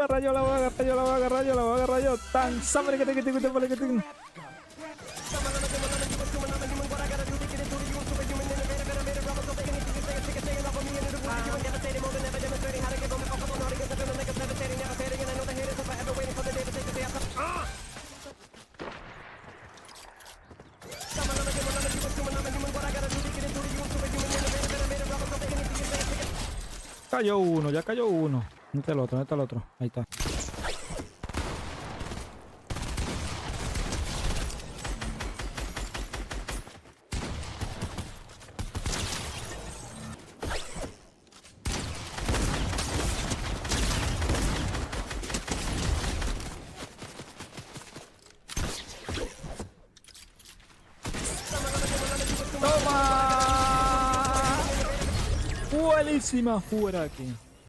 agarrar yo, la voy a agarrar yo, la voy a agarrar yo, la voy a agarrar yo. Tan sambre que te por que te. Cayó uno, ya cayó uno. ¿Dónde está el otro? ¿Dónde está el otro? Ahí está. ¡Toma! Buenísima, fuera aquí.